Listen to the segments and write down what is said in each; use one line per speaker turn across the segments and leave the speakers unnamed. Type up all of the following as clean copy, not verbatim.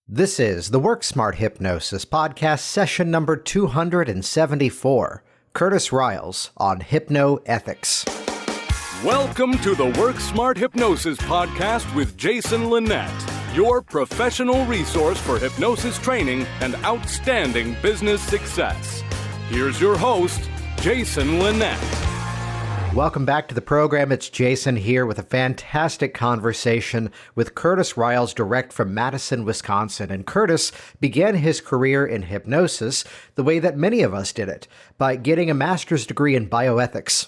This is the Work Smart Hypnosis podcast session number 274. Curtis Ryals on HypnoEthics.
Welcome to the Work Smart Hypnosis podcast with Jason Linett, your professional resource for hypnosis training and outstanding business success. Here's your host, Jason Linett.
Welcome back to the program. It's Jason here with a fantastic conversation with Curtis Ryals, direct from Madison, Wisconsin. And Curtis began his career in hypnosis the way that many of us did it, by getting a master's degree in bioethics.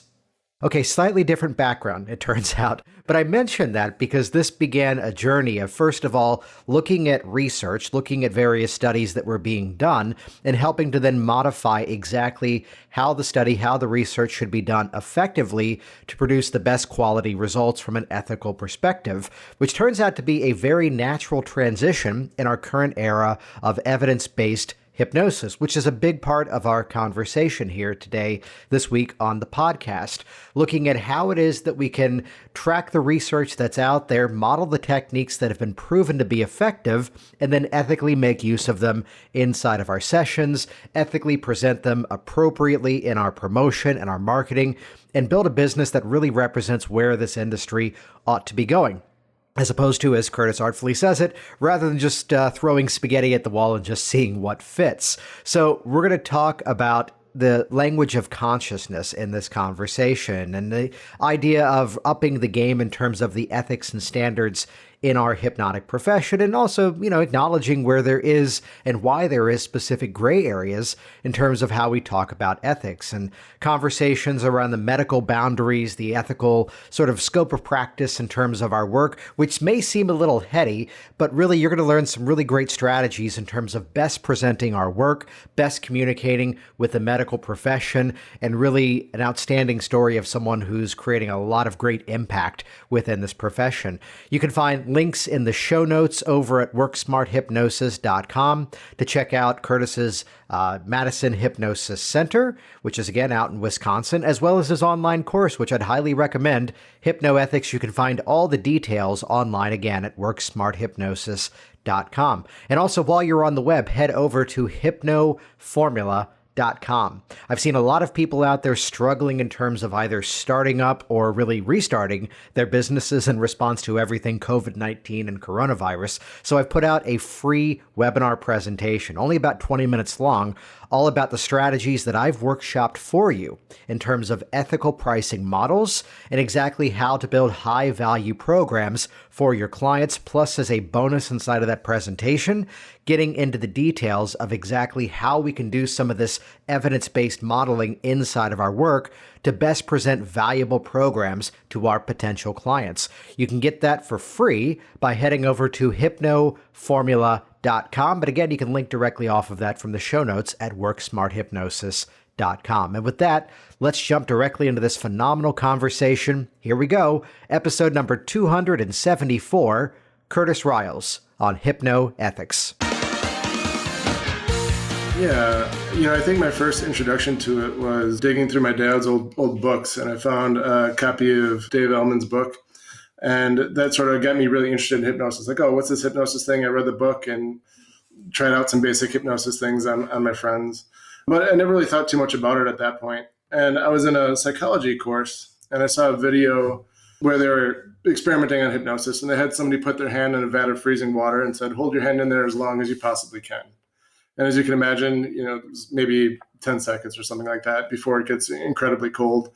Okay, slightly different background, it turns out. But I mention that because this began a journey of, first of all, looking at research, looking at various studies that were being done, and helping to then modify exactly how the research should be done effectively to produce the best quality results from an ethical perspective, which turns out to be a very natural transition in our current era of evidence-based hypnosis, which is a big part of our conversation here today, this week on the podcast, looking at how it is that we can track the research that's out there, model the techniques that have been proven to be effective, and then ethically make use of them inside of our sessions, ethically present them appropriately in our promotion and our marketing, and build a business that really represents where this industry ought to be going. As opposed to, as Curtis artfully says it, rather than just throwing spaghetti at the wall and just seeing what fits. So we're going to talk about the language of consciousness in this conversation and the idea of upping the game in terms of the ethics and standards in our hypnotic profession, and also, acknowledging where there is and why there is specific gray areas in terms of how we talk about ethics and conversations around the medical boundaries, the ethical sort of scope of practice in terms of our work, which may seem a little heady, but really you're going to learn some really great strategies in terms of best presenting our work, best communicating with the medical profession, and really an outstanding story of someone who's creating a lot of great impact within this profession. You can find links in the show notes over at worksmarthypnosis.com to check out Curtis's Madison Hypnosis Center, which is again out in Wisconsin, as well as his online course, which I'd highly recommend, HypnoEthics. You can find all the details online again at worksmarthypnosis.com. And also, while you're on the web, head over to hypnoformula.com. I've seen a lot of people out there struggling in terms of either starting up or really restarting their businesses in response to everything COVID-19 and coronavirus. So I've put out a free webinar presentation, only about 20 minutes long, all about the strategies that I've workshopped for you in terms of ethical pricing models and exactly how to build high value programs for your clients. Plus, as a bonus inside of that presentation, getting into the details of exactly how we can do some of this evidence-based modeling inside of our work to best present valuable programs to our potential clients. You can get that for free by heading over to hypnoformula.com. But again, you can link directly off of that from the show notes at worksmarthypnosis.com. And with that, let's jump directly into this phenomenal conversation. Here we go. Episode number 274, Curtis Ryals on HypnoEthics.
Yeah, I think my first introduction to it was digging through my dad's old books, and I found a copy of Dave Ellman's book. And that sort of got me really interested in hypnosis. Like, oh, what's this hypnosis thing? I read the book and tried out some basic hypnosis things on my friends. But I never really thought too much about it at that point. And I was in a psychology course, and I saw a video where they were experimenting on hypnosis, and they had somebody put their hand in a vat of freezing water and said, hold your hand in there as long as you possibly can. And as you can imagine, maybe 10 seconds or something like that before it gets incredibly cold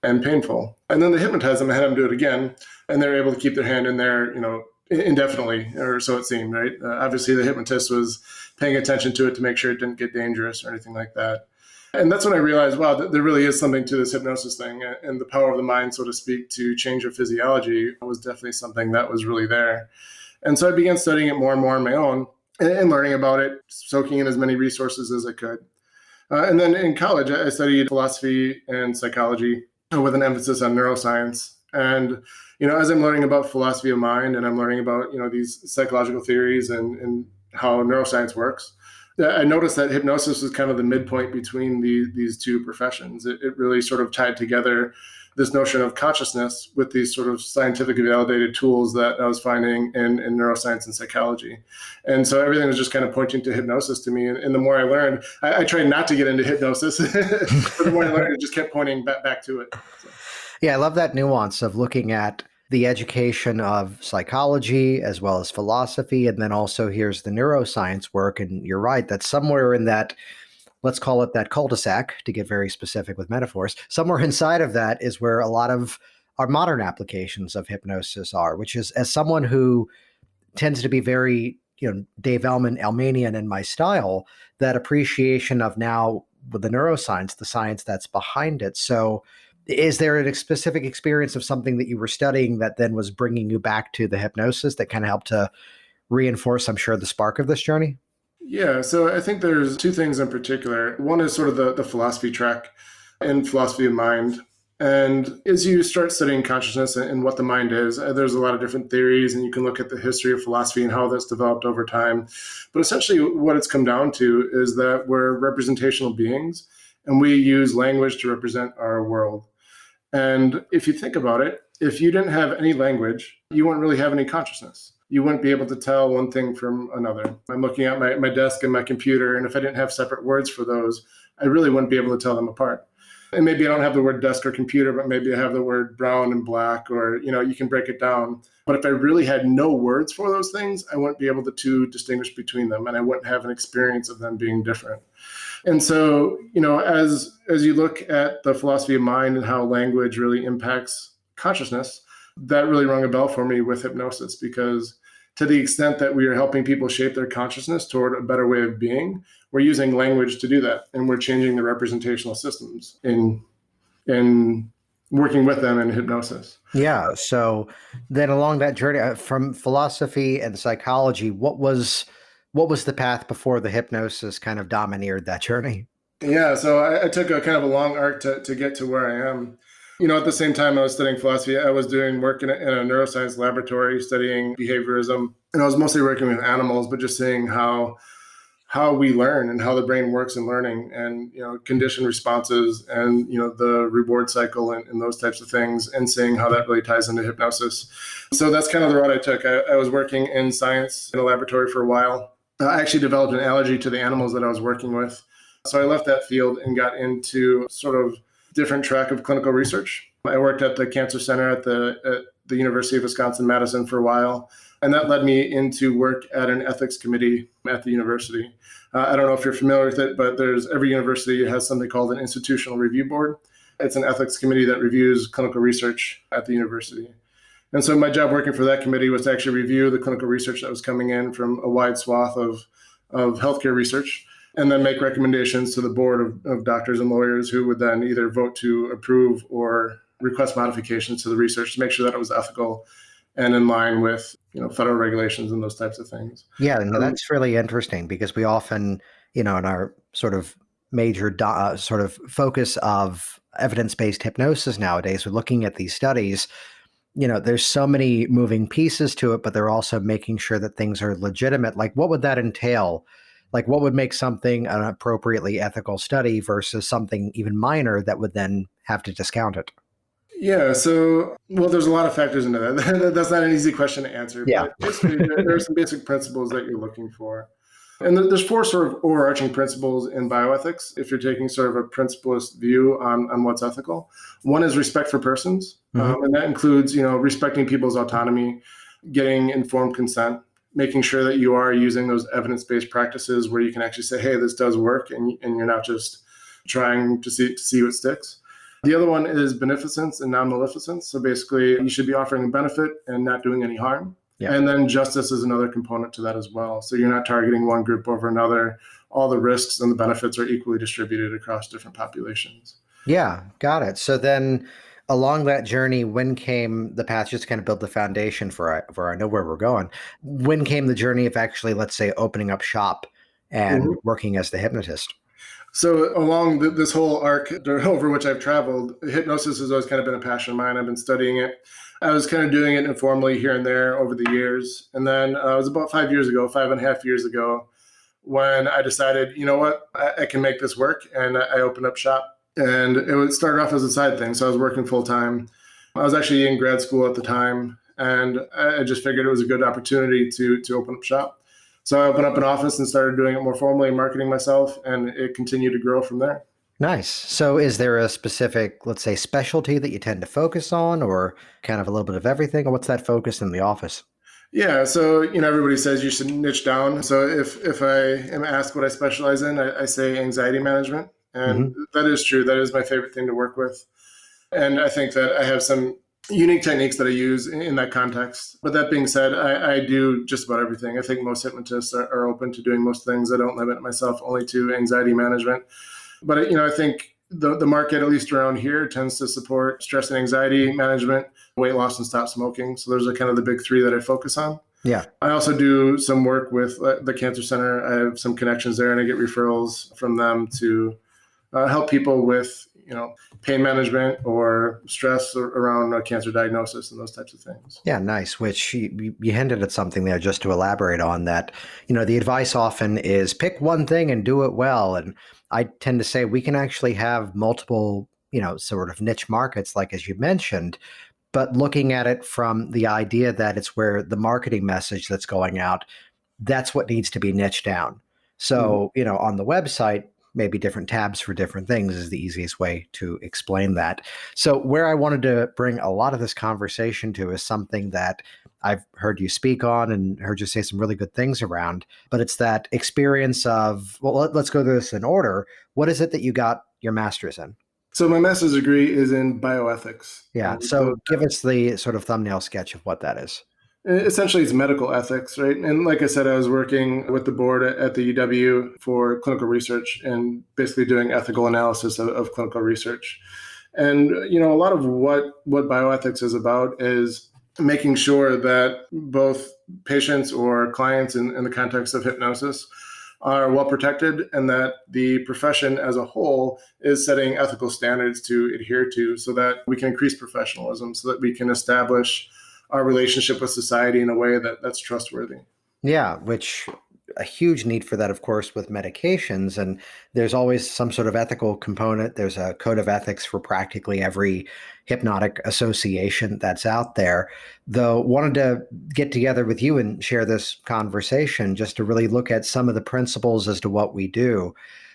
and painful. And then they hypnotized them and had them do it again. And they're able to keep their hand in there, indefinitely, or so it seemed, right? Obviously, the hypnotist was paying attention to it to make sure it didn't get dangerous or anything like that. And that's when I realized, wow, there really is something to this hypnosis thing. And the power of the mind, so to speak, to change your physiology was definitely something that was really there. And so I began studying it more and more on my own and learning about it, soaking in as many resources as I could. And then in college, I studied philosophy and psychology with an emphasis on neuroscience. And as I'm learning about philosophy of mind and I'm learning about, these psychological theories and how neuroscience works, I noticed that hypnosis was kind of the midpoint between these two professions. It really sort of tied together this notion of consciousness with these sort of scientifically validated tools that I was finding in neuroscience and psychology. And so everything was just kind of pointing to hypnosis to me. And the more I learned, I tried not to get into hypnosis, but the more I learned, it just kept pointing back to it. So.
Yeah, I love that nuance of looking at the education of psychology as well as philosophy. And then also here's the neuroscience work. And you're right, that somewhere in that, let's call it that cul-de-sac, to get very specific with metaphors, somewhere inside of that is where a lot of our modern applications of hypnosis are, which is, as someone who tends to be very, Dave Ellmanian in my style, that appreciation of now with the neuroscience, the science that's behind it. So is there a specific experience of something that you were studying that then was bringing you back to the hypnosis that kind of helped to reinforce, I'm sure, the spark of this journey?
Yeah, so I think there's two things in particular. One is sort of the philosophy track and philosophy of mind. And as you start studying consciousness and what the mind is, there's a lot of different theories, and you can look at the history of philosophy and how that's developed over time. But essentially what it's come down to is that we're representational beings, and we use language to represent our world. And if you think about it, if you didn't have any language, you wouldn't really have any consciousness. You wouldn't be able to tell one thing from another. I'm looking at my desk and my computer, and if I didn't have separate words for those, I really wouldn't be able to tell them apart. And maybe I don't have the word desk or computer, but maybe I have the word brown and black, or, you can break it down. But if I really had no words for those things, I wouldn't be able to distinguish between them, and I wouldn't have an experience of them being different. And so, as you look at the philosophy of mind and how language really impacts consciousness, that really rung a bell for me with hypnosis, because to the extent that we are helping people shape their consciousness toward a better way of being, we're using language to do that. And we're changing the representational systems in working with them in hypnosis.
Yeah. So then along that journey from philosophy and psychology, what was the path before the hypnosis kind of domineered that journey?
Yeah. So I took a kind of a long arc to get to where I am. At the same time I was studying philosophy, I was doing work in a neuroscience laboratory studying behaviorism. And I was mostly working with animals, but just seeing how we learn and how the brain works in learning, and, conditioned responses and, the reward cycle and those types of things, and seeing how that really ties into hypnosis. So that's kind of the route I took. I was working in science in a laboratory for a while. I actually developed an allergy to the animals that I was working with. So I left that field and got into sort of different track of clinical research. I worked at the cancer center at the University of Wisconsin-Madison for a while, and that led me into work at an ethics committee at the university. I don't know if you're familiar with it, but every university has something called an institutional review board. It's an ethics committee that reviews clinical research at the university. And so my job working for that committee was to actually review the clinical research that was coming in from a wide swath of healthcare research, and then make recommendations to the board of doctors and lawyers, who would then either vote to approve or request modifications to the research to make sure that it was ethical and in line with federal regulations and those types of things.
Yeah, no, that's really interesting, because we often, in our sort of major sort of focus of evidence-based hypnosis nowadays, we're looking at these studies. There's so many moving pieces to it, but they're also making sure that things are legitimate. Like, what would that entail? Like, what would make something an appropriately ethical study versus something even minor that would then have to discount it?
Yeah, so, there's a lot of factors into that. That's not an easy question to answer.
Yeah.
But basically, there are some basic principles that you're looking for. And there's four sort of overarching principles in bioethics, if you're taking sort of a principlist view on what's ethical. One is respect for persons, and that includes, respecting people's autonomy, getting informed consent, making sure that you are using those evidence-based practices where you can actually say, hey, this does work, and you're not just trying to see what sticks. The other one is beneficence and non-maleficence. So basically, you should be offering a benefit and not doing any harm. Yeah. And then justice is another component to that as well. So you're not targeting one group over another. All the risks and the benefits are equally distributed across different populations.
Yeah, got it. So then along that journey, when came the path, just to kind of build the foundation for I know where we're going, when came the journey of actually, let's say, opening up shop and working as the hypnotist?
So along this whole arc over which I've traveled, hypnosis has always kind of been a passion of mine. I've been studying it. I was kind of doing it informally here and there over the years. And then it was about 5.5 years ago, when I decided, you know what, I can make this work. And I opened up shop. And it would start off as a side thing. So I was working full time. I was actually in grad school at the time, and I just figured it was a good opportunity to open up shop. So I opened up an office and started doing it more formally, marketing myself, and it continued to grow from there.
Nice. So is there a specific, let's say, specialty that you tend to focus on, or kind of a little bit of everything? Or what's that focus in the office?
Yeah, so everybody says you should niche down. So if I am asked what I specialize in, I say anxiety management, and that is true. That is my favorite thing to work with, and I think that I have some unique techniques that I use in that context. But that being said, I do just about everything. I think most hypnotists are open to doing most things. I don't limit myself only to anxiety management, but I think the market, at least around here, tends to support stress and anxiety management, weight loss, and stop smoking. So those are kind of the big three that I focus on.
Yeah.
I also do some work with the Cancer Center. I have some connections there, and I get referrals from them to help people with pain management or stress around cancer diagnosis and those types of things.
Yeah, nice. Which you hinted at something there, just to elaborate on that. The advice often is pick one thing and do it well. And I tend to say we can actually have multiple, sort of niche markets, like as you mentioned, but looking at it from the idea that it's where the marketing message that's going out, that's what needs to be niched down. So, on the website, maybe different tabs for different things is the easiest way to explain that. So where I wanted to bring a lot of this conversation to is something that I've heard you speak on and heard you say some really good things around, but it's that experience of, well, let's go through this in order. What is it that you got your master's in?
So my master's degree is in bioethics.
Yeah. So give us the sort of thumbnail sketch of what that is.
Essentially, it's medical ethics, right? And like I said, I was working with the board at the UW for clinical research and basically doing ethical analysis of clinical research. And, a lot of what bioethics is about is making sure that both patients or clients in the context of hypnosis are well protected, and that the profession as a whole is setting ethical standards to adhere to so that we can increase professionalism, so that we can establish our relationship with society in a way that's trustworthy.
Yeah, which a huge need for that, of course, with medications. And there's always some sort of ethical component. There's a code of ethics for practically every hypnotic association that's out there. Though wanted to get together with you and share this conversation just to really look at some of the principles as to what we do.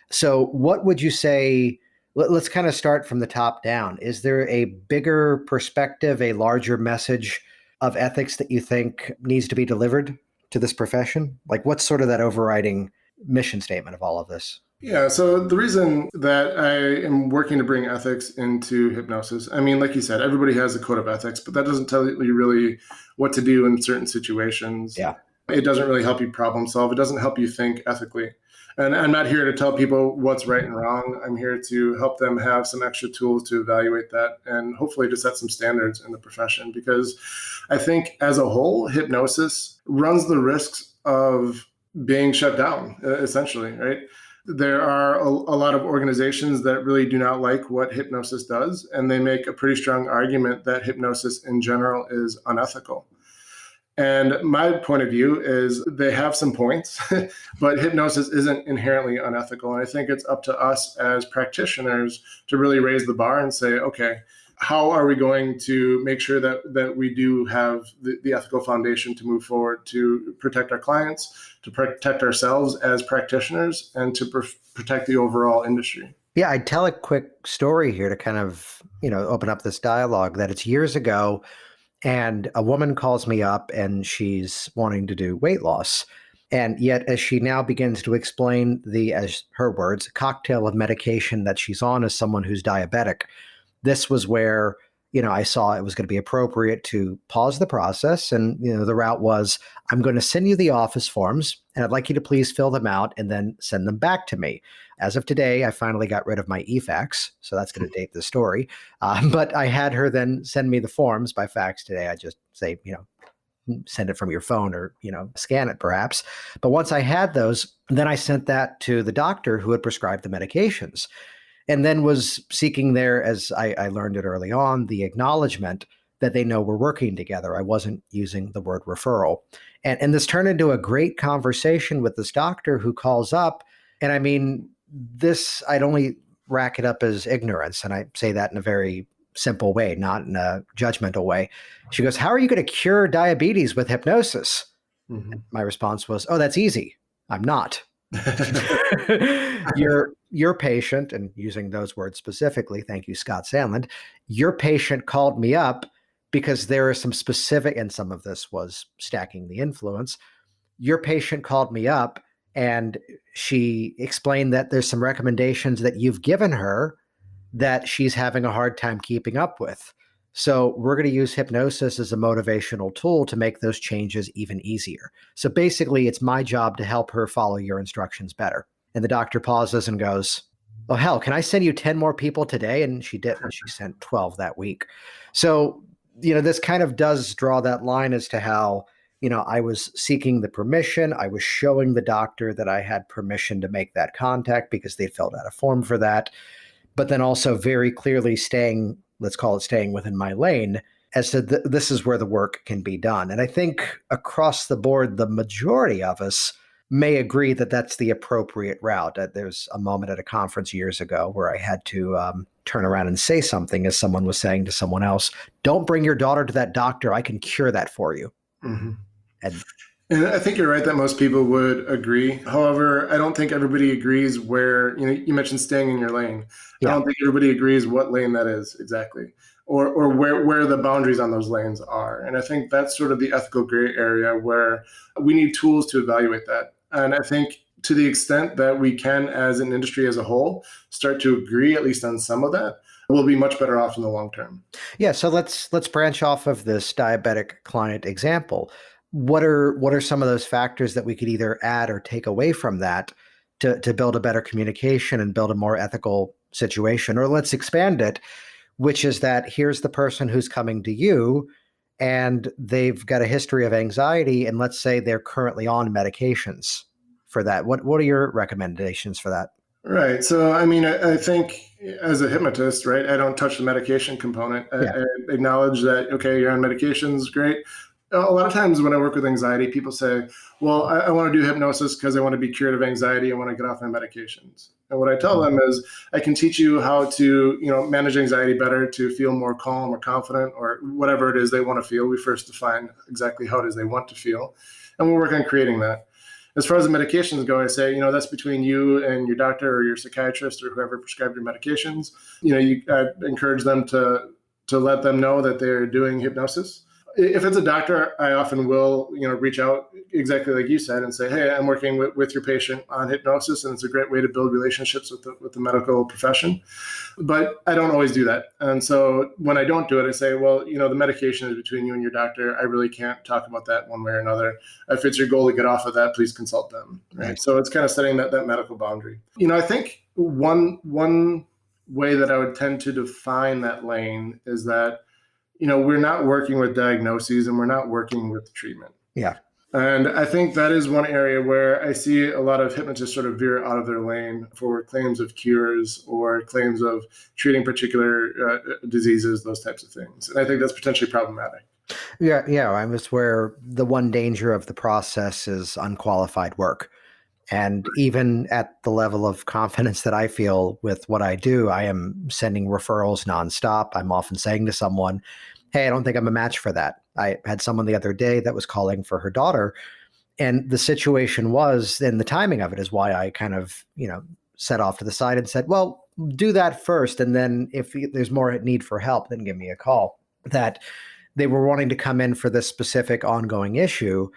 So what would you say? Let's kind of start from the top down. Is there a bigger perspective, a larger message of ethics that you think needs to be delivered to this profession? Like, what's sort of that overriding mission statement of all of this?
Yeah, so the reason that I am working to bring ethics into hypnosis, I mean, like you said, everybody has a code of ethics, but that doesn't tell you really what to do in certain situations.
Yeah.
It doesn't really help you problem solve. It doesn't help you think ethically. And I'm not here to tell people what's right and wrong. I'm here to help them have some extra tools to evaluate that and hopefully to set some standards in the profession. Because I think as a whole, hypnosis runs the risks of being shut down, essentially, right? There are a lot of organizations that really do not like what hypnosis does, and they make a pretty strong argument that hypnosis in general is unethical. And my point of view is they have some points, but hypnosis isn't inherently unethical. And I think it's up to us as practitioners to really raise the bar and say, okay, how are we going to make sure that we do have the ethical foundation to move forward, to protect our clients, to protect ourselves as practitioners, and to protect the overall industry?
Yeah, I'd tell a quick story here to kind of, open up this dialogue. That it's years ago, and a woman calls me up and she's wanting to do weight loss. And yet, as she now begins to explain as her words, cocktail of medication that she's on as someone who's diabetic, this was where, I saw it was going to be appropriate to pause the process. And, the route was, I'm going to send you the office forms and I'd like you to please fill them out and then send them back to me. As of today, I finally got rid of my e-fax, so that's going to date the story. But I had her then send me the forms by fax today. I just say, send it from your phone or, scan it perhaps. But once I had those, then I sent that to the doctor who had prescribed the medications, and then was seeking there, as I learned it early on, the acknowledgement that they know we're working together. I wasn't using the word referral. And this turned into a great conversation with this doctor who calls up. And I mean, I'd only rack it up as ignorance. And I say that in a very simple way, not in a judgmental way. She goes, how are you going to cure diabetes with hypnosis?
Mm-hmm.
My response was, oh, that's easy. I'm not. Your patient, and using those words specifically, thank you, Scott Sandland, your patient called me up because there are some specific, and some of this was stacking the influence. Your patient called me up and she explained that there's some recommendations that you've given her that she's having a hard time keeping up with. So we're going to use hypnosis as a motivational tool to make those changes even easier. So basically, it's my job to help her follow your instructions better. And the doctor pauses and goes, oh, hell, can I send you 10 more people today? And she didn't. She sent 12 that week. So, this kind of does draw that line as to how, I was seeking the permission. I was showing the doctor that I had permission to make that contact because they filled out a form for that. But then also very clearly staying within my lane as to this is where the work can be done. And I think across the board, the majority of us may agree that that's the appropriate route. There's a moment at a conference years ago where I had to turn around and say something as someone was saying to someone else, don't bring your daughter to that doctor. I can cure that for you.
Mm-hmm.
And
I think you're right that most people would agree. However, I don't think everybody agrees where, you mentioned staying in your lane.
Yeah.
I don't think everybody agrees what lane that is exactly, or where the boundaries on those lanes are. And I think that's sort of the ethical gray area where we need tools to evaluate that. And I think to the extent that we can, as an industry as a whole, start to agree at least on some of that, we'll be much better off in the long term.
Yeah. So let's branch off of this diabetic client example. What are some of those factors that we could either add or take away from that to build a better communication and build a more ethical situation? Or let's expand it, which is that here's the person who's coming to you and they've got a history of anxiety, and let's say they're currently on medications for that. What are your recommendations for that?
Right. So, I think as a hypnotist, right, I don't touch the medication component.
Yeah.
I acknowledge that, okay, you're on medications, great. A lot of times when I work with anxiety, people say, well, I want to do hypnosis because I want to be cured of anxiety. I want to get off my medications. And what I tell them is I can teach you how to, manage anxiety better, to feel more calm or confident or whatever it is they want to feel. We first define exactly how it is they want to feel. And we'll work on creating that. As far as the medications go, I say, that's between you and your doctor or your psychiatrist or whoever prescribed your medications. I encourage them to let them know that they're doing hypnosis. If it's a doctor, I often will, reach out exactly like you said and say, hey, I'm working with your patient on hypnosis, and it's a great way to build relationships with the medical profession. But I don't always do that. And so when I don't do it, I say, well, the medication is between you and your doctor. I really can't talk about that one way or another. If it's your goal to get off of that, please consult them. Right. So it's kind of setting that medical boundary. I think one way that I would tend to define that lane is that we're not working with diagnoses and we're not working with treatment.
Yeah.
And I think that is one area where I see a lot of hypnotists sort of veer out of their lane for claims of cures or claims of treating particular diseases, those types of things. And I think that's potentially problematic.
Yeah. I was where the one danger of the process is unqualified work. And even at the level of confidence that I feel with what I do, I am sending referrals nonstop. I'm often saying to someone, hey, I don't think I'm a match for that. I had someone the other day that was calling for her daughter. And the situation was, and the timing of it is why I kind of, set off to the side and said, well, do that first. And then if there's more need for help, then give me a call. That they were wanting to come in for this specific ongoing issue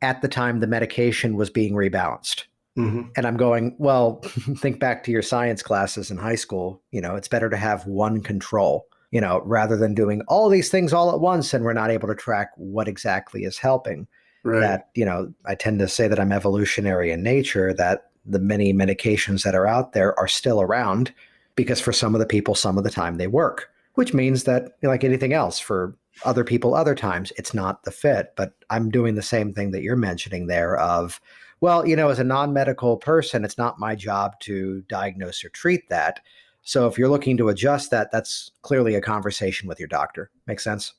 at the time the medication was being rebalanced. Mm-hmm. And I'm going, well, think back to your science classes in high school. It's better to have one control, rather than doing all these things all at once and we're not able to track what exactly is helping. Right. That, I tend to say that I'm evolutionary in nature, that the many medications that are out there are still around because for some of the people, some of the time they work, which means that like anything else for other people, other times it's not the fit. But I'm doing the same thing that you're mentioning there of, well, as a non-medical person, it's not my job to diagnose or treat that. So if you're looking to adjust that, that's clearly a conversation with your doctor. Makes sense?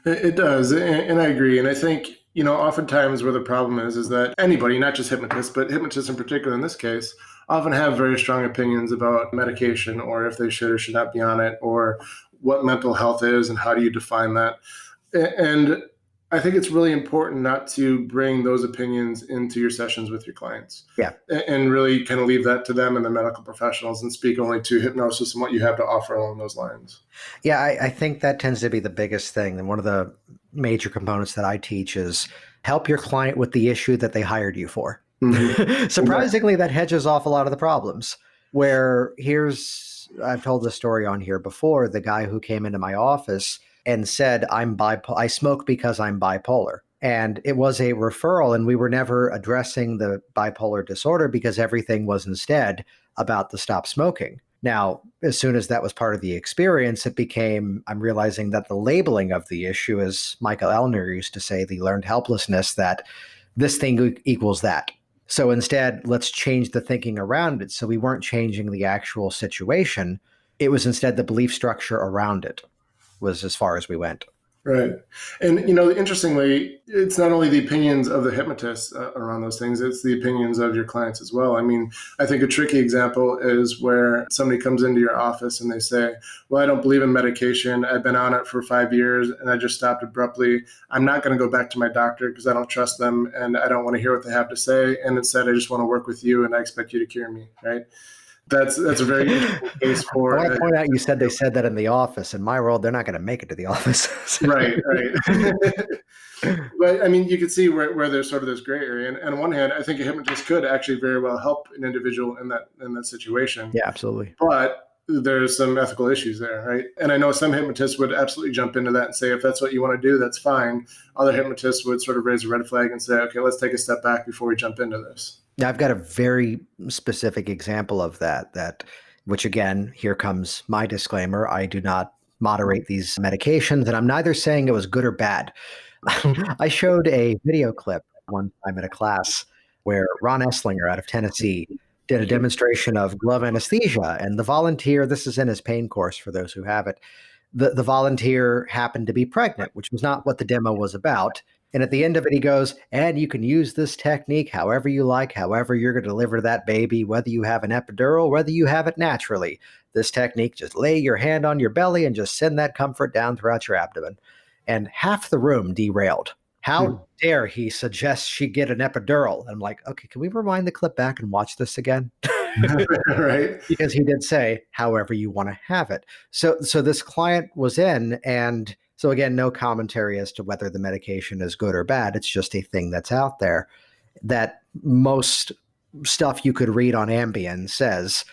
It does. And I agree. And I think, oftentimes where the problem is that anybody, not just hypnotists, but hypnotists in particular in this case, often have very strong opinions about medication, or if they should or should not be on it, or what mental health is and how do you define that. And I think it's really important not to bring those opinions into your sessions with your clients.
Yeah.
And really kind of leave that to them and the medical professionals, and speak only to hypnosis and what you have to offer along those lines.
Yeah, I think that tends to be the biggest thing. And one of the major components that I teach is help your client with the issue that they hired you for. Mm-hmm. Surprisingly, that hedges off a lot of the problems. Where I've told this story on here before, the guy who came into my office and said, I smoke because I'm bipolar. And it was a referral, and we were never addressing the bipolar disorder because everything was instead about the stop smoking. Now, as soon as that was part of the experience, I'm realizing that the labeling of the issue, as Michael Elner used to say, the learned helplessness, that this thing equals that. So instead, let's change the thinking around it. So we weren't changing the actual situation. It was instead the belief structure around it was as far as we went.
Right. And, interestingly, it's not only the opinions of the hypnotists around those things, it's the opinions of your clients as well. I mean, I think a tricky example is where somebody comes into your office and they say, well, I don't believe in medication. I've been on it for 5 years and I just stopped abruptly. I'm not going to go back to my doctor because I don't trust them and I don't want to hear what they have to say. And instead, I just want to work with you and I expect you to cure me. Right. That's a very interesting case for.
I want to point out, you said they said that in the office. In my world, they're not going to make it to the office.
Right. But I mean, you can see where there's sort of this gray area. And on one hand, I think a hypnotist could actually very well help an individual in that situation.
Yeah, absolutely.
But there's some ethical issues there, right? And I know some hypnotists would absolutely jump into that and say, if that's what you want to do, that's fine. Other hypnotists would sort of raise a red flag and say, okay, let's take a step back before we jump into this.
Now, I've got a very specific example of that, which again, here comes my disclaimer. I do not moderate these medications, and I'm neither saying it was good or bad. I showed a video clip one time at a class where Ron Esslinger out of Tennessee did a demonstration of glove anesthesia, and the volunteer, this is in his pain course for those who have it, the volunteer happened to be pregnant, which was not what the demo was about. And at the end of it, he goes, and you can use this technique however you like, however you're going to deliver that baby, whether you have an epidural, whether you have it naturally. This technique, just lay your hand on your belly and just send that comfort down throughout your abdomen. And half the room derailed. How dare he suggest she get an epidural? And I'm like, okay, can we rewind the clip back and watch this again?
Right.
Because he did say, however you want to have it. So this client was in, and so again, no commentary as to whether the medication is good or bad. It's just a thing that's out there that most stuff you could read on Ambien says,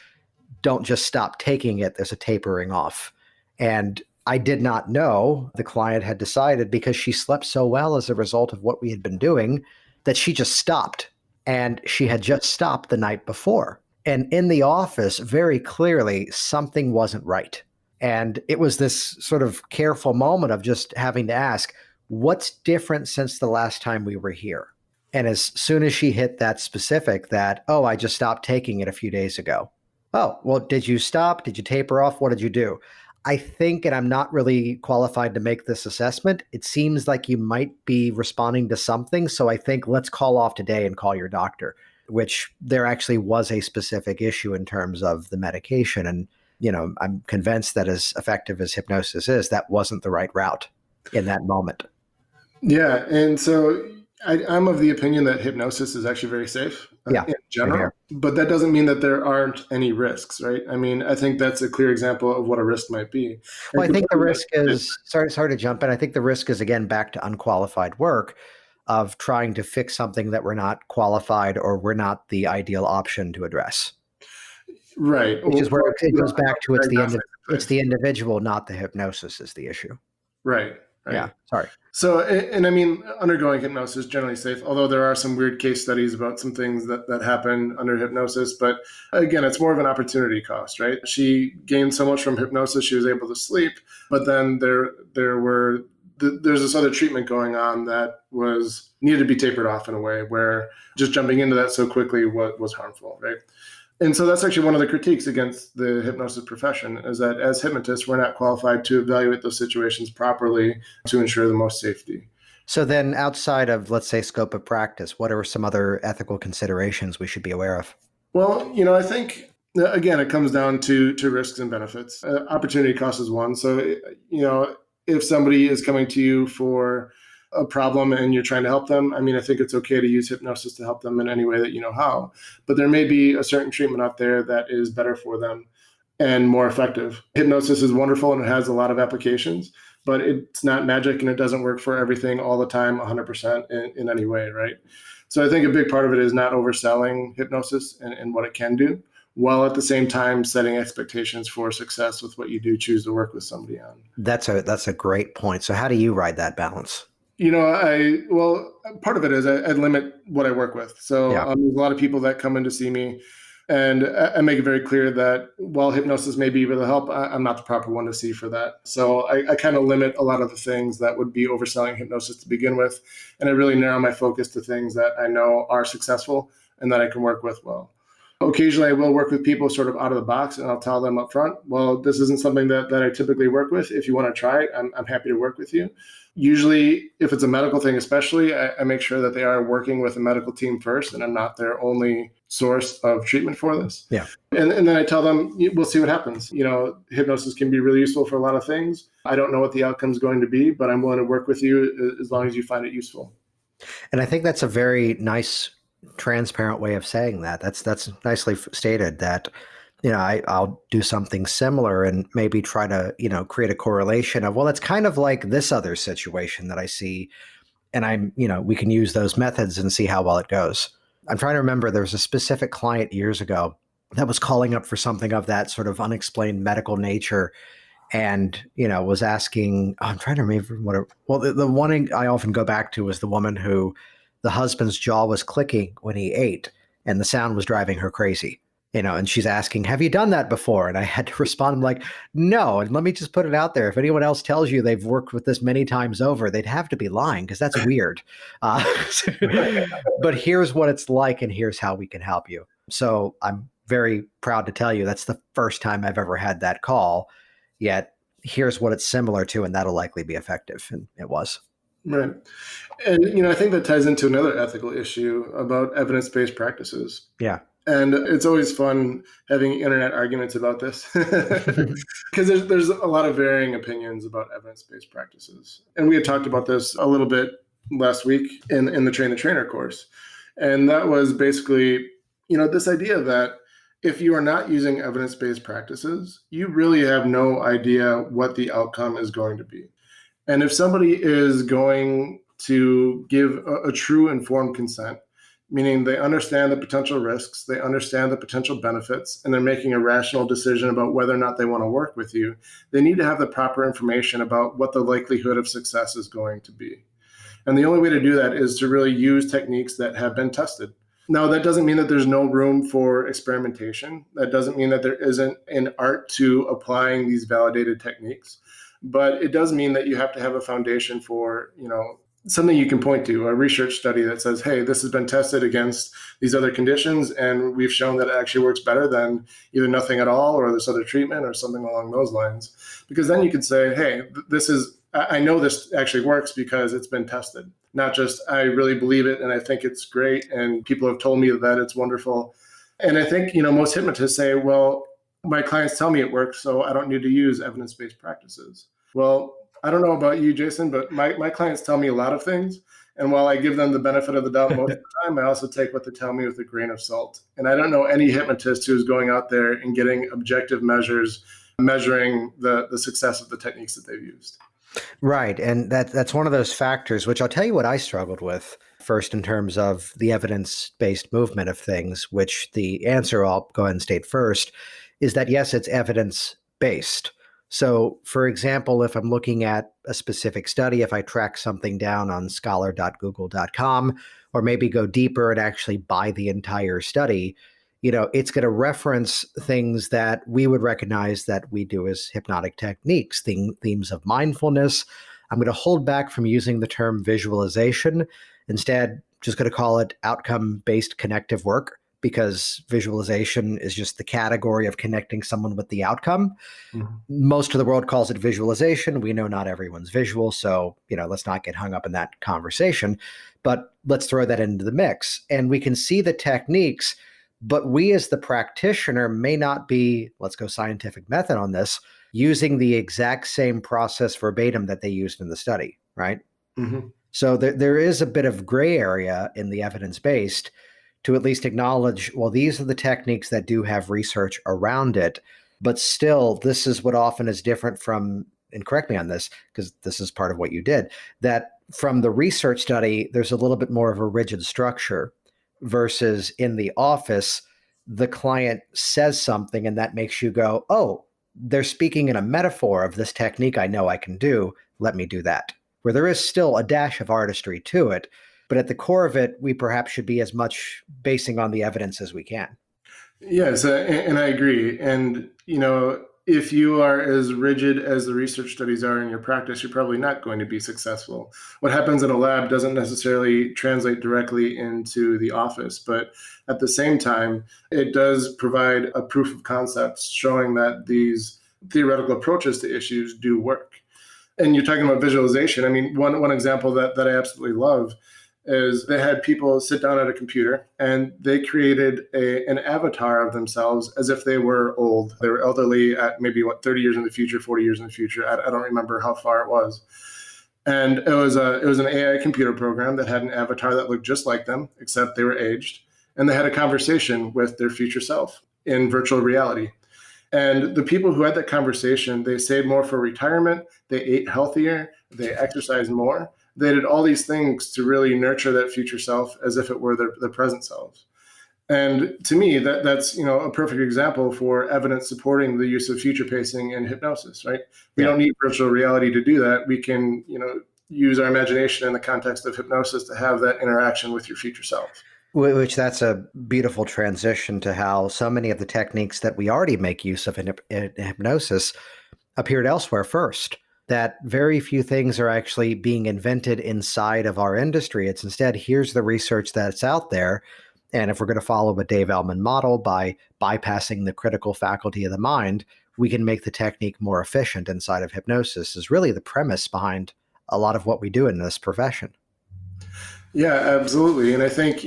don't just stop taking it. There's a tapering off. And I did not know the client had decided, because she slept so well as a result of what we had been doing, that she just stopped. And she had just stopped the night before. And in the office, very clearly, something wasn't right. And it was this sort of careful moment of just having to ask, what's different since the last time we were here? And as soon as she hit that specific that, oh, I just stopped taking it a few days ago. Oh, well, did you stop? Did you taper off? What did you do? I think, and I'm not really qualified to make this assessment, it seems like you might be responding to something. So I think let's call off today and call your doctor, which there actually was a specific issue in terms of the medication. And I'm convinced that as effective as hypnosis is, that wasn't the right route in that moment.
Yeah. And so I'm of the opinion that hypnosis is actually very safe in general, but that doesn't mean that there aren't any risks, right? I mean, I think that's a clear example of what a risk might be.
Well, I think the risk is, sorry to jump in. I think the risk is, again, back to unqualified work of trying to fix something that we're not qualified or we're not the ideal option to address.
Right.
Which is where it goes back to it's the individual, not the hypnosis is the issue.
Right.
Yeah. Sorry.
So, and I mean, undergoing hypnosis is generally safe, although there are some weird case studies about some things that happen under hypnosis. But again, it's more of an opportunity cost, right? She gained so much from hypnosis, she was able to sleep, but then there's this other treatment going on that needed to be tapered off in a way where just jumping into that so quickly was harmful, right? And so that's actually one of the critiques against the hypnosis profession, is that as hypnotists, we're not qualified to evaluate those situations properly to ensure the most safety.
So then outside of, let's say, scope of practice, what are some other ethical considerations we should be aware of?
Well, I think again, it comes down to risks and benefits. Opportunity cost is one. So, if somebody is coming to you for a problem and you're trying to help them, I mean, I think it's okay to use hypnosis to help them in any way that you know how. But there may be a certain treatment out there that is better for them and more effective. Hypnosis is wonderful and it has a lot of applications, but it's not magic and it doesn't work for everything all the time, 100% in any way, right? So I think a big part of it is not overselling hypnosis and what it can do, while at the same time setting expectations for success with what you do choose to work with somebody on.
That's a great point. So how do you ride that balance?
Part of it is I limit what I work with. So
Yeah.
there's a lot of people that come in to see me, and I make it very clear that while hypnosis may be able to help, I'm not the proper one to see for that. So I kind of limit a lot of the things that would be overselling hypnosis to begin with, and I really narrow my focus to things that I know are successful and that I can work with well. Occasionally, I will work with people sort of out of the box, and I'll tell them up front, well, this isn't something that I typically work with. If you want to try it, I'm happy to work with you. Usually, if it's a medical thing especially, I make sure that they are working with a medical team first, and I'm not their only source of treatment for this.
Yeah.
And then I tell them, we'll see what happens. Hypnosis can be really useful for a lot of things. I don't know what the outcome is going to be, but I'm willing to work with you as long as you find it useful.
And I think that's a very nice, transparent way of saying that. That's nicely stated that, I'll do something similar and maybe try to, create a correlation of, well, it's kind of like this other situation that I see. And we can use those methods and see how well it goes. I'm trying to remember, there was a specific client years ago that was calling up for something of that sort of unexplained medical nature. And, was asking, I'm trying to remember the one I often go back to was the woman who the husband's jaw was clicking when he ate and the sound was driving her crazy, and she's asking, have you done that before? And I had to respond, I'm like, no. And let me just put it out there. If anyone else tells you they've worked with this many times over, they'd have to be lying because that's weird. But here's what it's like and here's how we can help you. So I'm very proud to tell you that's the first time I've ever had that call. Yet here's what it's similar to, and that'll likely be effective. And it was.
Right. And, I think that ties into another ethical issue about evidence-based practices.
Yeah.
And it's always fun having internet arguments about this because there's a lot of varying opinions about evidence-based practices. And we had talked about this a little bit last week in the Train the Trainer course. And that was basically, this idea that if you are not using evidence-based practices, you really have no idea what the outcome is going to be. And if somebody is going to give a true informed consent, meaning they understand the potential risks, they understand the potential benefits, and they're making a rational decision about whether or not they want to work with you, they need to have the proper information about what the likelihood of success is going to be. And the only way to do that is to really use techniques that have been tested. Now, that doesn't mean that there's no room for experimentation. That doesn't mean that there isn't an art to applying these validated techniques. But it does mean that you have to have a foundation for, something you can point to, a research study that says, hey, this has been tested against these other conditions, and we've shown that it actually works better than either nothing at all or this other treatment or something along those lines. Because then you can say, hey, I know this actually works because it's been tested. Not just, I really believe it and I think it's great and people have told me that it's wonderful. And I think, most hypnotists say, well, my clients tell me it works, so I don't need to use evidence-based practices. Well, I don't know about you, Jason, but my clients tell me a lot of things. And while I give them the benefit of the doubt most of the time, I also take what they tell me with a grain of salt. And I don't know any hypnotist who's going out there and getting objective measures, measuring the success of the techniques that they've used.
Right. And that's one of those factors, which I'll tell you what I struggled with first in terms of the evidence-based movement of things, which the answer I'll go ahead and state first is that, yes, it's evidence-based. So, for example, if I'm looking at a specific study, if I track something down on scholar.google.com, or maybe go deeper and actually buy the entire study, it's going to reference things that we would recognize that we do as hypnotic techniques, themes of mindfulness. I'm going to hold back from using the term visualization. Instead, just going to call it outcome-based connective work, because visualization is just the category of connecting someone with the outcome. Mm-hmm. Most of the world calls it visualization. We know not everyone's visual, so let's not get hung up in that conversation. But let's throw that into the mix. And we can see the techniques, But we as the practitioner may not be, let's go scientific method on this, using the exact same process verbatim that they used in the study, right?
Mm-hmm.
So there is a bit of gray area in the evidence-based to at least acknowledge, well, these are the techniques that do have research around it, but still, this is what often is different from, and correct me on this, because this is part of what you did, that from the research study, there's a little bit more of a rigid structure versus in the office, the client says something and that makes you go, oh, they're speaking in a metaphor of this technique I know I can do. Let me do that. Where there is still a dash of artistry to it, but at the core of it, we perhaps should be as much basing on the evidence as we can.
Yes, and I agree. And, if you are as rigid as the research studies are in your practice, you're probably not going to be successful. What happens in a lab doesn't necessarily translate directly into the office, but at the same time, it does provide a proof of concept showing that these theoretical approaches to issues do work. And you're talking about visualization. I mean, one example that I absolutely love is they had people sit down at a computer and they created an avatar of themselves as if they were old. They were elderly at maybe 30 years in the future, 40 years in the future. I don't remember how far it was. And it was an AI computer program that had an avatar that looked just like them, except they were aged. And they had a conversation with their future self in virtual reality. And the people who had that conversation, they saved more for retirement, they ate healthier, they exercised more. They did all these things to really nurture that future self as if it were their present selves. And to me, that's a perfect example for evidence supporting the use of future pacing in hypnosis, right? We don't need virtual reality to do that. We can, use our imagination in the context of hypnosis to have that interaction with your future self.
Which that's a beautiful transition to how so many of the techniques that we already make use of in hypnosis appeared elsewhere first. That very few things are actually being invented inside of our industry. It's instead, here's the research that's out there. And if we're going to follow a Dave Ellman model by bypassing the critical faculty of the mind, we can make the technique more efficient inside of hypnosis is really the premise behind a lot of what we do in this profession.
Yeah, absolutely. And I think,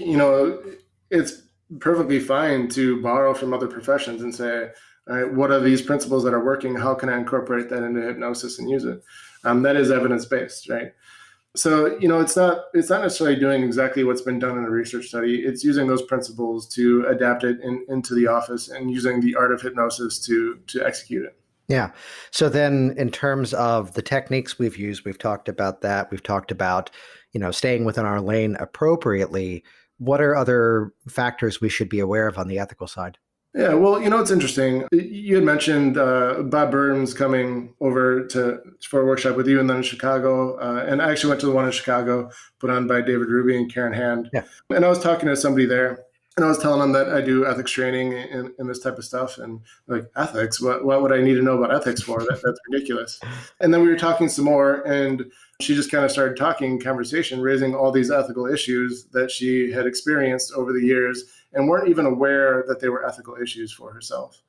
it's perfectly fine to borrow from other professions and say, all right, what are these principles that are working? How can I incorporate that into hypnosis and use it? That is evidence-based, right? So, it's not necessarily doing exactly what's been done in a research study. It's using those principles to adapt it into the office and using the art of hypnosis to execute it.
Yeah. So then in terms of the techniques we've used, we've talked about that. We've talked about, staying within our lane appropriately. What are other factors we should be aware of on the ethical side?
Yeah, well, it's interesting. You had mentioned Bob Burnham's coming over for a workshop with you and then in Chicago. And I actually went to the one in Chicago put on by David Ruby and Karen Hand.
Yeah.
And I was talking to somebody there and I was telling them that I do ethics training in this type of stuff. And like, ethics? What would I need to know about ethics for? That's ridiculous. And then we were talking some more and she just kind of started conversation, raising all these ethical issues that she had experienced over the years and weren't even aware that they were ethical issues for herself.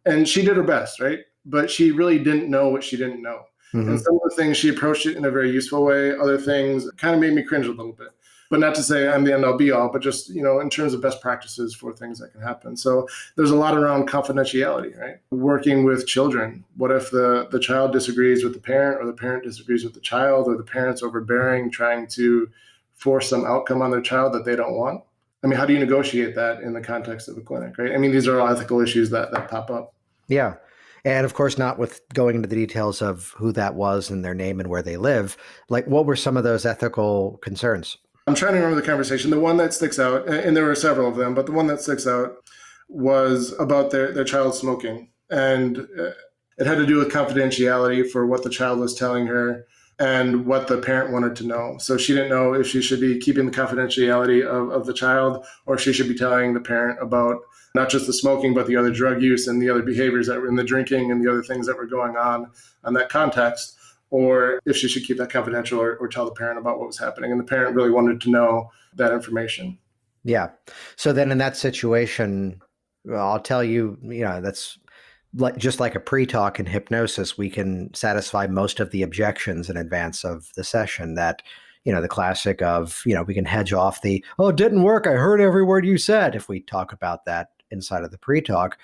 And she did her best, right? But she really didn't know what she didn't know. Mm-hmm. And some of the things, she approached it in a very useful way. Other things kind of made me cringe a little bit. But not to say I'm the end all be all, but just, in terms of best practices for things that can happen. So there's a lot around confidentiality, right? Working with children. What if the child disagrees with the parent or the parent disagrees with the child or the parent's overbearing, trying to force some outcome on their child that they don't want? I mean, how do you negotiate that in the context of a clinic, right? I mean, these are all ethical issues that pop up.
Yeah. And of course, not with going into the details of who that was and their name and where they live. Like, what were some of those ethical concerns?
I'm trying to remember the conversation. The one that sticks out, and there were several of them, but the one that sticks out was about their child smoking. And it had to do with confidentiality for what the child was telling her and what the parent wanted to know. So she didn't know if she should be keeping the confidentiality of the child or she should be telling the parent about not just the smoking, but the other drug use and the other behaviors that were in the drinking and the other things that were going on that context, or if she should keep that confidential or tell the parent about what was happening. And the parent really wanted to know that information.
Yeah. So then in that situation, I'll tell you, that's just like a pre-talk in hypnosis, we can satisfy most of the objections in advance of the session that, the classic of, we can hedge off it didn't work. I heard every word you said if we talk about that inside of the pre-talk.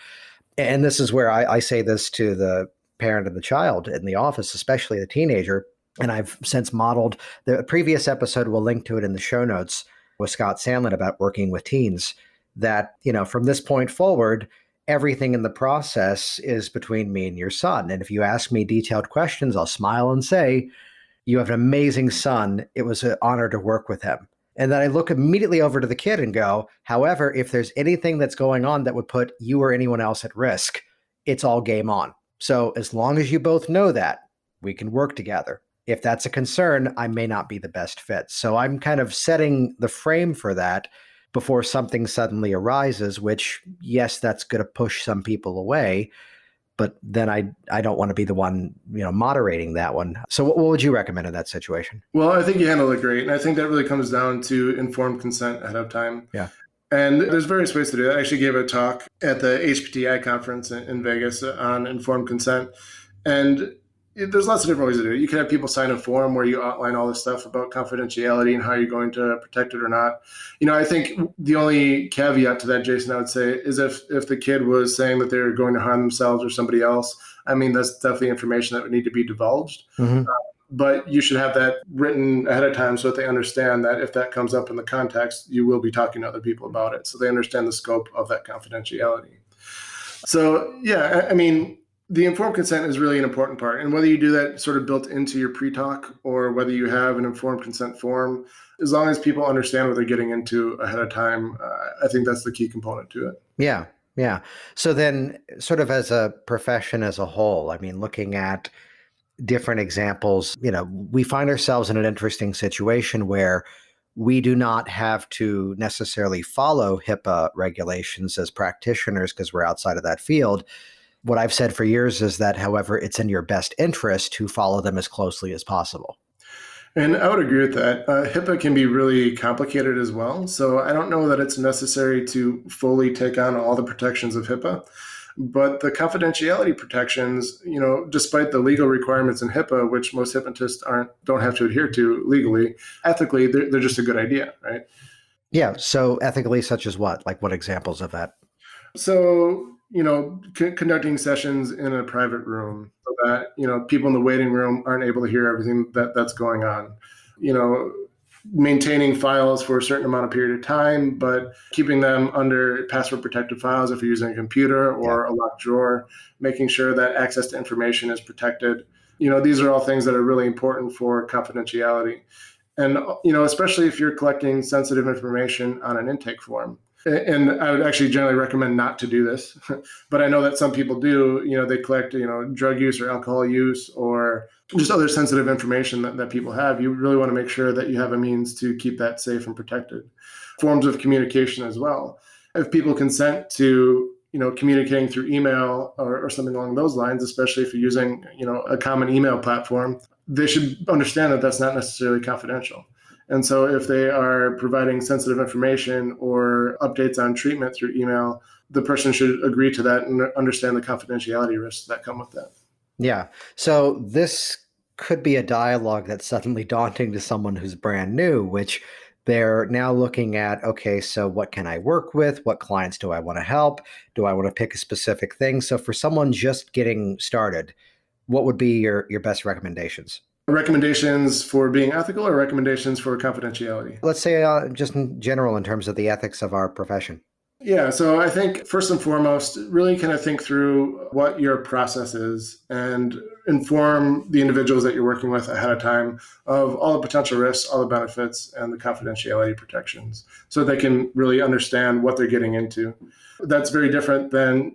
And this is where I say this to the parent of the child in the office, especially the teenager. And I've since modeled the previous episode. We'll link to it in the show notes with Scott Sandlin about working with teens, that, from this point forward, everything in the process is between me and your son. And if you ask me detailed questions, I'll smile and say, you have an amazing son. It was an honor to work with him. And then I look immediately over to the kid and go, however, if there's anything that's going on that would put you or anyone else at risk, it's all game on. So as long as you both know that, we can work together. If that's a concern, I may not be the best fit. So I'm kind of setting the frame for that before something suddenly arises, which, yes, that's going to push some people away. But then I don't want to be the one, moderating that one. So what would you recommend in that situation?
Well, I think you handled it great. And I think that really comes down to informed consent ahead of time.
Yeah.
And there's various ways to do that. I actually gave a talk at the HPTI conference in Vegas on informed consent. And there's lots of different ways to do it. You can have people sign a form where you outline all this stuff about confidentiality and how you're going to protect it or not. I think the only caveat to that, Jason, I would say, is if the kid was saying that they're going to harm themselves or somebody else, that's definitely information that would need to be divulged. Mm-hmm. But you should have that written ahead of time so that they understand that if that comes up in the context, you will be talking to other people about it. So they understand the scope of that confidentiality. So, yeah, the informed consent is really an important part. And whether you do that sort of built into your pre-talk or whether you have an informed consent form, as long as people understand what they're getting into ahead of time, I think that's the key component to it.
Yeah. Yeah. So then sort of as a profession as a whole, looking at different examples, we find ourselves in an interesting situation where we do not have to necessarily follow HIPAA regulations as practitioners because we're outside of that field. What I've said for years is that, however, it's in your best interest to follow them as closely as possible.
And I would agree with that. HIPAA can be really complicated as well. So I don't know that it's necessary to fully take on all the protections of HIPAA. But the confidentiality protections, despite the legal requirements in HIPAA, which most hypnotists don't have to adhere to legally, ethically, they're just a good idea, right?
Yeah. So ethically, such as what? Like what examples of that?
So, conducting sessions in a private room so that, people in the waiting room aren't able to hear everything that's going on. Maintaining files for a certain amount of period of time, but keeping them under password protected files if you're using a computer or a locked drawer, making sure that access to information is protected. These are all things that are really important for confidentiality. And, especially if you're collecting sensitive information on an intake form. And I would actually generally recommend not to do this, but I know that some people do. They collect, drug use or alcohol use or just other sensitive information that people have. You really want to make sure that you have a means to keep that safe and protected. Forms of communication as well. If people consent to, communicating through email or something along those lines, especially if you're using, a common email platform, they should understand that that's not necessarily confidential. And so if they are providing sensitive information or updates on treatment through email, the person should agree to that and understand the confidentiality risks that come with that.
Yeah. So this could be a dialogue that's suddenly daunting to someone who's brand new, which they're now looking at, okay, so what can I work with? What clients do I want to help? Do I want to pick a specific thing? So for someone just getting started, what would be your best recommendations?
Recommendations for being ethical or recommendations for confidentiality?
Let's say just in general in terms of the ethics of our profession.
Yeah, so I think first and foremost, really kind of think through what your process is and inform the individuals that you're working with ahead of time of all the potential risks, all the benefits, and the confidentiality protections so they can really understand what they're getting into. That's very different than,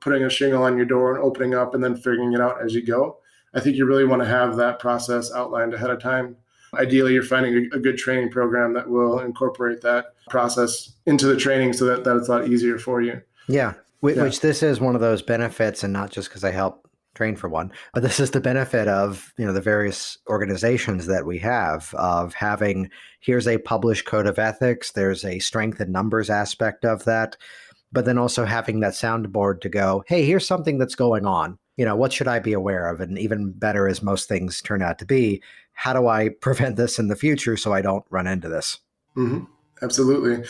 putting a shingle on your door and opening up and then figuring it out as you go. I think you really want to have that process outlined ahead of time. Ideally, you're finding a good training program that will incorporate that process into the training so that it's a lot easier for you.
Yeah, which this is one of those benefits, and not just because I help train for one, but this is the benefit of, the various organizations that we have of having, here's a published code of ethics, there's a strength in numbers aspect of that, but then also having that soundboard to go, hey, here's something that's going on. What should I be aware of? And even better, as most things turn out to be, how do I prevent this in the future so I don't run into this?
Mm-hmm. Absolutely.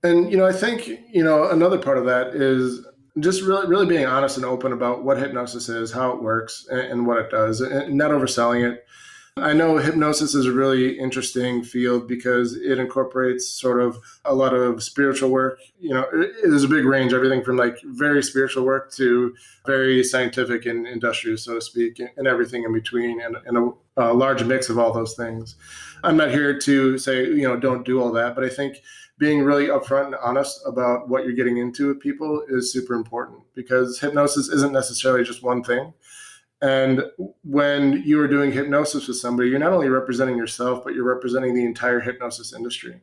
And, I think, another part of that is just really being honest and open about what hypnosis is, how it works, and what it does, and not overselling it. I know hypnosis is a really interesting field because it incorporates sort of a lot of spiritual work. There's a big range, everything from like very spiritual work to very scientific and industrial, so to speak, and everything in between, and a large mix of all those things. I'm not here to say, don't do all that, but I think being really upfront and honest about what you're getting into with people is super important, because hypnosis isn't necessarily just one thing. And when you are doing hypnosis with somebody, you're not only representing yourself, but you're representing the entire hypnosis industry.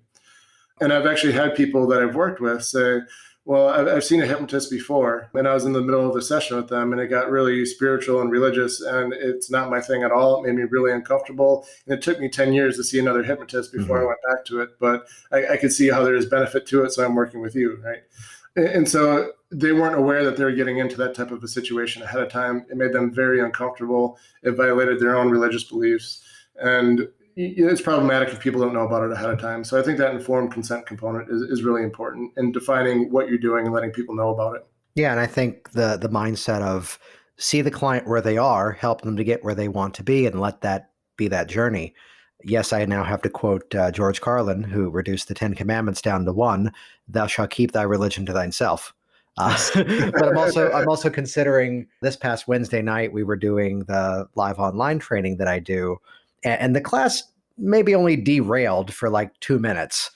And I've actually had people that I've worked with say, well, I've seen a hypnotist before, and I was in the middle of the session with them, and it got really spiritual and religious, and it's not my thing at all. It made me really uncomfortable. And it took me 10 years to see another hypnotist before I went back to it. But I could see how there is benefit to it, so I'm working with you, right? And so they weren't aware that they were getting into that type of a situation ahead of time. It made them very uncomfortable. It violated their own religious beliefs. And it's problematic if people don't know about it ahead of time. So I think that informed consent component is really important in defining what you're doing and letting people know about it.
Yeah, and I think the mindset of see the client where they are, help them to get where they want to be, and let that be that journey. Yes, I now have to quote George Carlin, who reduced the 10 Commandments down to one: "Thou shalt keep thy religion to thyself." But I'm also considering this past Wednesday night we were doing the live online training that I do, and the class maybe only derailed for like 2 minutes,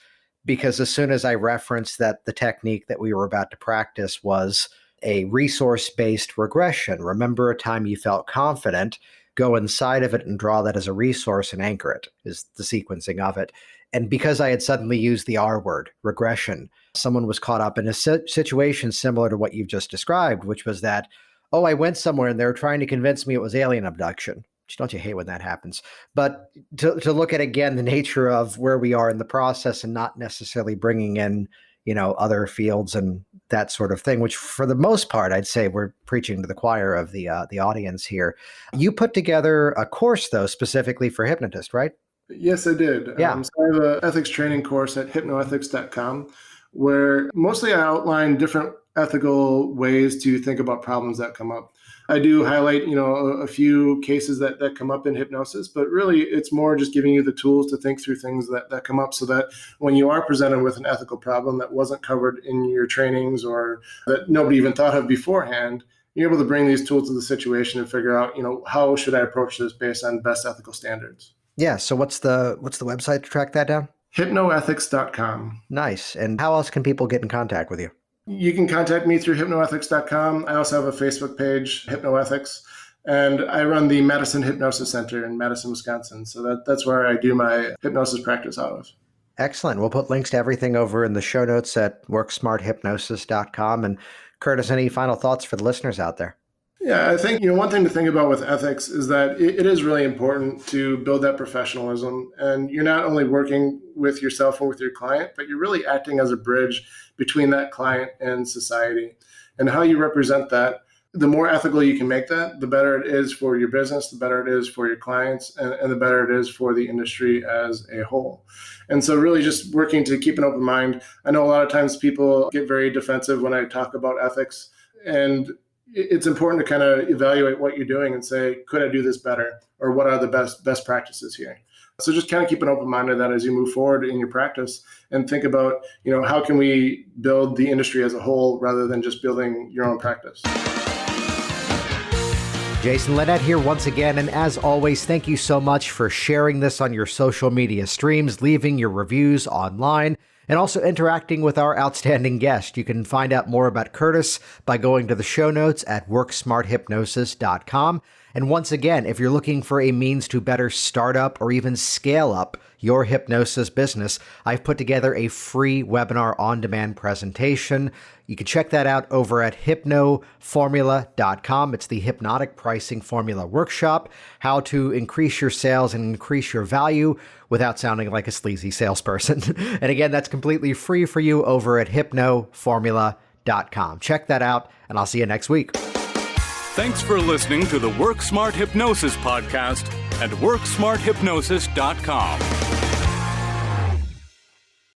because as soon as I referenced that the technique that we were about to practice was a resource-based regression, remember a time you felt confident, go inside of it and draw that as a resource and anchor it, is the sequencing of it. And because I had suddenly used the R word, regression, someone was caught up in a situation similar to what you've just described, which was that, oh, I went somewhere and they were trying to convince me it was alien abduction. Don't you hate when that happens? But to look at, again, the nature of where we are in the process and not necessarily bringing in, other fields and that sort of thing, which for the most part, I'd say we're preaching to the choir of the audience here. You put together a course, though, specifically for hypnotists, right?
Yes, I did.
Yeah.
So I have an ethics training course at hypnoethics.com, where mostly I outline different ethical ways to think about problems that come up. I do highlight, a few cases that come up in hypnosis, but really it's more just giving you the tools to think through things that come up, so that when you are presented with an ethical problem that wasn't covered in your trainings or that nobody even thought of beforehand, you're able to bring these tools to the situation and figure out, how should I approach this based on best ethical standards.
Yeah. So what's the website to track that down?
hypnoethics.com.
Nice. And how else can people get in contact with you?
You can contact me through hypnoethics.com. I also have a Facebook page, HypnoEthics, and I run the Madison Hypnosis Center in Madison, Wisconsin. So that's where I do my hypnosis practice out of.
Excellent. We'll put links to everything over in the show notes at worksmarthypnosis.com. And Curtis, any final thoughts for the listeners out there?
Yeah, I think, one thing to think about with ethics is that it is really important to build that professionalism. And you're not only working with yourself and with your client, but you're really acting as a bridge between that client and society. And how you represent that, the more ethical you can make that, the better it is for your business, the better it is for your clients, and the better it is for the industry as a whole. And so really just working to keep an open mind. I know a lot of times people get very defensive when I talk about ethics, and it's important to kind of evaluate what you're doing and say, could I do this better? Or what are the best practices here? So just kind of keep an open mind to that as you move forward in your practice, and think about, how can we build the industry as a whole rather than just building your own practice.
Jason Linett here once again, and as always, thank you so much for sharing this on your social media streams, leaving your reviews online, and also interacting with our outstanding guest. You can find out more about Curtis by going to the show notes at worksmarthypnosis.com. And once again, if you're looking for a means to better start up or even scale up your hypnosis business, I've put together a free webinar on-demand presentation. You can check that out over at hypnoformula.com. It's the Hypnotic Pricing Formula Workshop, how to increase your sales and increase your value without sounding like a sleazy salesperson. And again, that's completely free for you over at hypnoformula.com. Check that out, and I'll see you next week.
Thanks for listening to the Work Smart Hypnosis podcast at worksmarthypnosis.com.